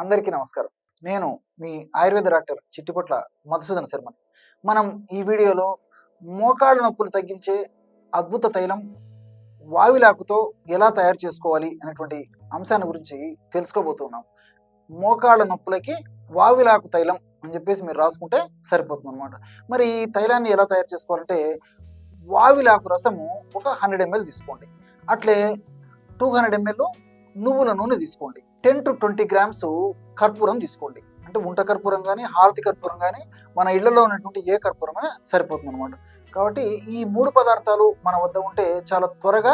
అందరికీ నమస్కారం. నేను మీ ఆయుర్వేద డాక్టర్ చిట్టిపొట్ల మధుసూదన్ శర్మని. మనం ఈ వీడియోలో మోకాళ్ళ నొప్పులు తగ్గించే అద్భుత తైలం వావిలాకుతో ఎలా తయారు చేసుకోవాలి అనేటువంటి అంశాన్ని గురించి తెలుసుకోబోతున్నాం. మోకాళ్ళ నొప్పులకి వావిలాకు తైలం అని చెప్పేసి మీరు రాసుకుంటే సరిపోతుందనమాట. మరి ఈ తైలాన్ని ఎలా తయారు చేసుకోవాలంటే వావిలాకు రసము ఒక 100 ml తీసుకోండి. అట్లే 200 ml నువ్వుల నూనె తీసుకోండి. 10 to 20 grams కర్పూరం తీసుకోండి. అంటే ఉంట కర్పూరం కానీ హారతి కర్పూరం కానీ మన ఇళ్లలో ఉన్నటువంటి ఏ కర్పూరం అయినా సరిపోతుంది అనమాట. కాబట్టి ఈ 3 పదార్థాలు మన వద్ద ఉంటే చాలా త్వరగా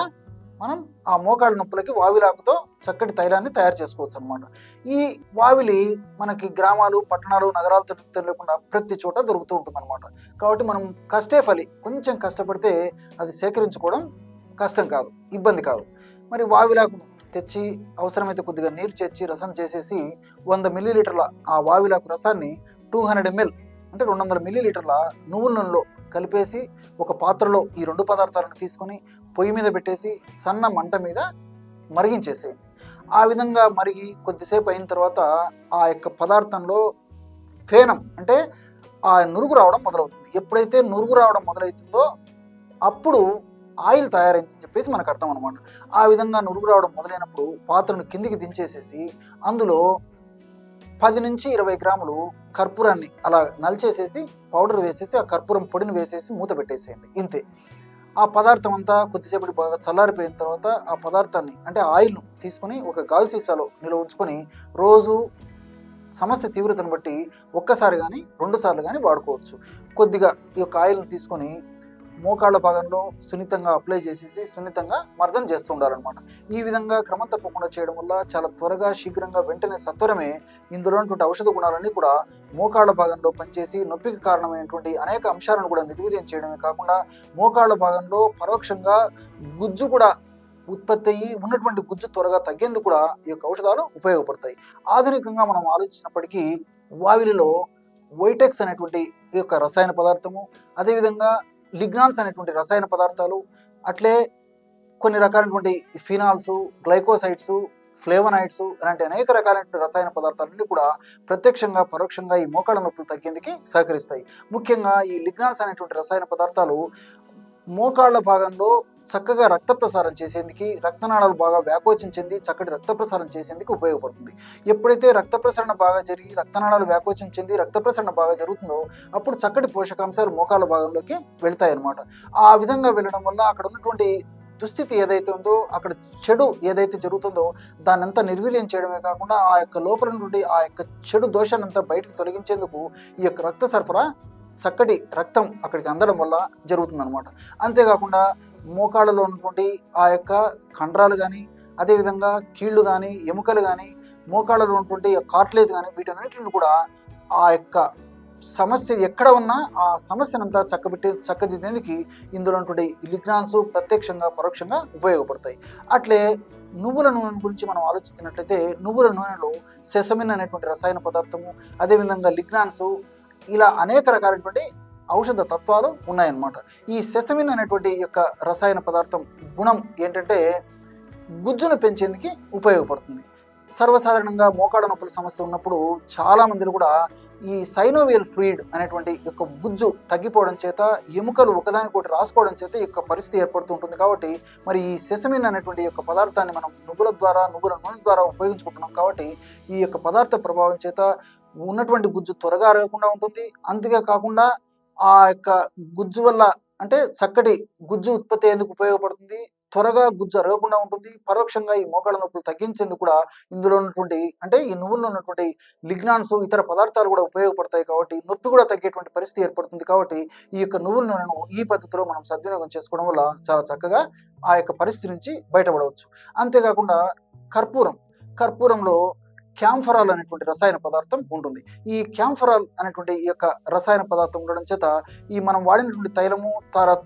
మనం ఆ మోకాళ్ళ నొప్పులకి వావిలాకుతో చక్కటి తైలాన్ని తయారు చేసుకోవచ్చు అనమాట. ఈ వావిలి మనకి గ్రామాలు, పట్టణాలు, నగరాలతో నిమిత్తం లేకుండా ప్రతి చోట దొరుకుతూ ఉంటుంది అనమాట. కాబట్టి మనం కష్టే ఫలి కొంచెం కష్టపడితే అది సేకరించుకోవడం కష్టం కాదు, ఇబ్బంది కాదు. మరి వావిలాకు తెచ్చి అవసరమైతే కొద్దిగా నీరు చేర్చి రసం చేసేసి 100 ml ఆ వావిలాకు రసాన్ని 200 ml అంటే 200 ml నువ్వుల నూనెలో కలిపేసి ఒక పాత్రలో ఈ 2 పదార్థాలను తీసుకొని పొయ్యి మీద పెట్టేసి సన్న మంట మీద మరిగించేసేయండి. ఆ విధంగా మరిగి కొద్దిసేపు అయిన తర్వాత ఆ యొక్క పదార్థంలో ఫేనం అంటే ఆ నురుగు రావడం మొదలవుతుంది. ఎప్పుడైతే నురుగు రావడం మొదలవుతుందో అప్పుడు ఆయిల్ తయారైందని చెప్పేసి మనకు అర్థం అనమాట. ఆ విధంగా నురుగు రావడం మొదలైనప్పుడు పాత్రను కిందికి దించేసేసి అందులో 10 నుంచి 20 గ్రాములు కర్పూరాన్ని అలా నలిచేసేసి పౌడర్ వేసేసి ఆ కర్పూరం పొడిని వేసేసి మూత పెట్టేసేయండి. ఇంతే. ఆ పదార్థం అంతా కొద్దిసేపటి బాగా చల్లారిపోయిన తర్వాత ఆ పదార్థాన్ని అంటే ఆయిల్ను తీసుకొని ఒక గాజు సీసాలో నిల్వ ఉంచుకొని రోజు సమస్య తీవ్రతను బట్టి ఒక్కసారి కానీ 2 సార్లు కానీ వాడుకోవచ్చు. కొద్దిగా ఈ యొక్క ఆయిల్ని తీసుకొని మోకాళ్ళ భాగంలో సున్నితంగా అప్లై చేసేసి సున్నితంగా మర్దన చేస్తూ ఉండాలన్నమాట. ఈ విధంగా క్రమం తప్పకుండా చేయడం వల్ల చాలా త్వరగా, శీఘ్రంగా, వెంటనే సత్వరమే ఇందులో ఉన్నటువంటి ఔషధ గుణాలన్నీ కూడా మోకాళ్ళ భాగంలో పనిచేసి నొప్పికి కారణమైనటువంటి అనేక అంశాలను కూడా నిర్వీర్యం చేయడమే కాకుండా మోకాళ్ళ భాగంలో పరోక్షంగా గుజ్జు కూడా ఉత్పత్తి అయ్యి ఉన్నటువంటి గుజ్జు త్వరగా తగ్గేందుకు కూడా ఈ యొక్క ఔషధాలు ఉపయోగపడతాయి. ఆధునికంగా మనం ఆలోచించినప్పటికీ వావిలిలో వైటెక్స్ అనేటువంటి ఈ యొక్క రసాయన పదార్థము, అదేవిధంగా లిగ్నాన్స్ అనేటువంటి రసాయన పదార్థాలు, అట్లే కొన్ని రకాలైనటువంటి ఫినాల్స్, గ్లైకోసైడ్స్, ఫ్లేవనాయిడ్స్ ఇలాంటి అనేక రకాలైన రసాయన పదార్థాలన్నీ కూడా ప్రత్యక్షంగా, పరోక్షంగా ఈ మోకాళ్ళ నొప్పులు తగ్గేందుకు సహకరిస్తాయి. ముఖ్యంగా ఈ లిగ్నాన్స్ అనేటువంటి రసాయన పదార్థాలు మోకాళ్ళ భాగంలో చక్కగా రక్త ప్రసారం చేసేందుకు, రక్తనాళాలు బాగా వ్యాకోచం చెంది చక్కటి రక్త ప్రసారం చేసేందుకు ఉపయోగపడుతుంది. ఎప్పుడైతే రక్త ప్రసరణ బాగా జరిగి రక్తనాళాలు వ్యాకోచం చెంది రక్త ప్రసరణ బాగా జరుగుతుందో అప్పుడు చక్కటి పోషకాంశాలు మోకాళ్ళ భాగంలోకి వెళ్తాయి అన్నమాట. ఆ విధంగా వెళ్ళడం వల్ల అక్కడ ఉన్నటువంటి దుస్థితి ఏదైతే ఉందో, అక్కడ చెడు ఏదైతే జరుగుతుందో దాన్నంతా నిర్వీర్యం చేయడమే కాకుండా ఆ యొక్క లోపల నుండి ఆ యొక్క చెడు దోషాన్నంతా బయటకు తొలగించేందుకు ఈ యొక్క రక్త సరఫరా, చక్కటి రక్తం అక్కడికి అందడం వల్ల జరుగుతుందన్నమాట. అంతేకాకుండా మోకాళ్ళలో ఉన్నటువంటి ఆ యొక్క కండరాలు కానీ, అదేవిధంగా కీళ్ళు కానీ, ఎముకలు కానీ, మోకాళ్ళలో ఉన్నటువంటి కార్టిలేజ్ కానీ వీటన్నిటిని కూడా ఆ యొక్క సమస్య ఎక్కడ ఉన్నా ఆ సమస్యనంతా చక్కదిద్దేందుకు ఇందులో ఉన్నటువంటి లిగ్నాన్స్ ప్రత్యక్షంగా, పరోక్షంగా ఉపయోగపడతాయి. అట్లే నువ్వుల నూనె గురించి మనం ఆలోచించినట్లయితే నువ్వుల నూనెలో సెసమిన్ అనేటువంటి రసాయన పదార్థము, అదేవిధంగా లిగ్నాన్స్, ఇలా అనేక రకాలైనటువంటి ఔషధ తత్వాలు ఉన్నాయన్నమాట. ఈ సెసమిన్ అనేటువంటి యొక్క రసాయన పదార్థం గుణం ఏంటంటే గుజ్జును పెంచేందుకు ఉపయోగపడుతుంది. సర్వసాధారణంగా మోకాళ్ళ నొప్పుల సమస్య ఉన్నప్పుడు చాలా మందిలో కూడా ఈ సైనోవియల్ ఫ్లూయిడ్ అనేటువంటి యొక్క గుజ్జు తగ్గిపోవడం చేత ఎముకలు ఒకదానికొకటి రాసుకోవడం చేత ఈ యొక్క పరిస్థితి ఏర్పడుతూ ఉంటుంది. కాబట్టి మరి ఈ సెసమిన్ అనేటువంటి యొక్క పదార్థాన్ని మనం నువ్వుల నూనె ద్వారా ఉపయోగించుకుంటున్నాం. కాబట్టి ఈ యొక్క పదార్థ ప్రభావం చేత ఉన్నటువంటి గుజ్జు త్వరగా అరగకుండా ఉంటుంది. అంతే కాకుండా ఆ యొక్క గుజ్జు వల్ల అంటే చక్కటి గుజ్జు ఉత్పత్తి అయ్యేందుకు ఉపయోగపడుతుంది. త్వరగా గుజ్జు అరగకుండా ఉంటుంది. పరోక్షంగా ఈ మోకాళ్ళ నొప్పులు తగ్గించేందుకు కూడా ఇందులో ఉన్నటువంటి అంటే ఈ నువ్వుల్లో ఉన్నటువంటి లిగ్నాన్స్, ఇతర పదార్థాలు కూడా ఉపయోగపడతాయి. కాబట్టి నొప్పి కూడా తగ్గేటువంటి పరిస్థితి ఏర్పడుతుంది. కాబట్టి ఈ యొక్క నువ్వుల నూనెను ఈ పద్ధతిలో మనం సద్వినియోగం చేసుకోవడం వల్ల చాలా చక్కగా ఆ యొక్క పరిస్థితి నుంచి బయటపడవచ్చు. అంతేకాకుండా కర్పూరంలో క్యాంఫరాల్ అనేటువంటి రసాయన పదార్థం ఉంటుంది. ఈ క్యాంఫరాల్ అనేటువంటి ఈ యొక్క రసాయన పదార్థం ఉండడం చేత ఈ మనం వాడినటువంటి తైలము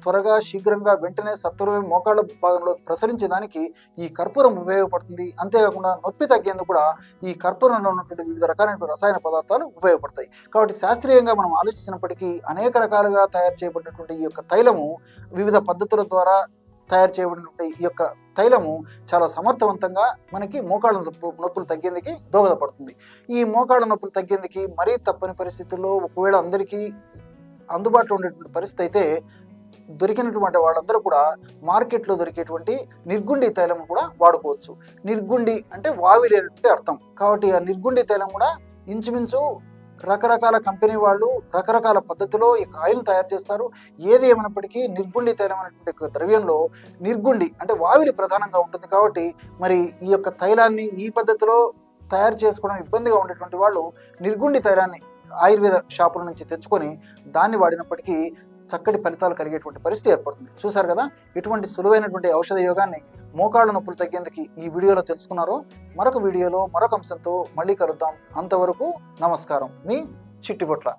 త్వరగా, శీఘ్రంగా, వెంటనే సత్వరమే మోకాళ్ళ భాగంలో ప్రసరించేదానికి ఈ కర్పూరం ఉపయోగపడుతుంది. అంతేకాకుండా నొప్పి తగ్గేందుకు కూడా ఈ కర్పూరంలో ఉన్నటువంటి వివిధ రకాలైన రసాయన పదార్థాలు ఉపయోగపడతాయి. కాబట్టి శాస్త్రీయంగా మనం ఆలోచించినప్పటికీ అనేక రకాలుగా తయారు చేయబడినటువంటి ఈ యొక్క తైలము వివిధ పద్ధతుల ద్వారా తయారు చేయబడినటువంటి ఈ యొక్క తైలము చాలా సమర్థవంతంగా మనకి మోకాళ్ళ నొప్పులు తగ్గేందుకు దోహదపడుతుంది. ఈ మోకాళ్ళ నొప్పులు తగ్గేందుకు మరీ తప్పని పరిస్థితుల్లో ఒకవేళ అందరికీ అందుబాటులో ఉండేటువంటి పరిస్థితి అయితే దొరికినటువంటి వాళ్ళందరూ కూడా మార్కెట్లో దొరికేటువంటి నిర్గుండి తైలం కూడా వాడుకోవచ్చు. నిర్గుండి అంటే వావిలి అనేటువంటి అర్థం. కాబట్టి ఆ నిర్గుండి తైలం కూడా ఇంచుమించు రకరకాల కంపెనీ వాళ్ళు రకరకాల పద్ధతిలో ఈ ఆయిల్ తయారు చేస్తారు. ఏది ఏమైనప్పటికీ నిర్గుండి తైలం అనేటువంటి ద్రవ్యంలో నిర్గుండి అంటే వావిలి ప్రధానంగా ఉంటుంది. కాబట్టి మరి ఈ యొక్క తైలాన్ని ఈ పద్ధతిలో తయారు చేసుకోవడం ఇబ్బందిగా ఉండేటువంటి వాళ్ళు నిర్గుండి తైలాన్ని ఆయుర్వేద షాపుల నుంచి తెచ్చుకొని దాన్ని వాడినప్పటికీ చక్కటి ఫలితాలు కలిగేటువంటి పరిస్థితి ఏర్పడుతుంది. చూసారు కదా, ఇటువంటి సులువైనటువంటి ఔషధ యోగాన్ని మోకాళ్ళ నొప్పులు తగ్గేందుకు ఈ వీడియోలో తెలుసుకున్నారో. మరొక వీడియోలో మరొక అంశంతో మళ్ళీ కలుద్దాం. అంతవరకు నమస్కారం. మీ చిట్టిపొట్ల.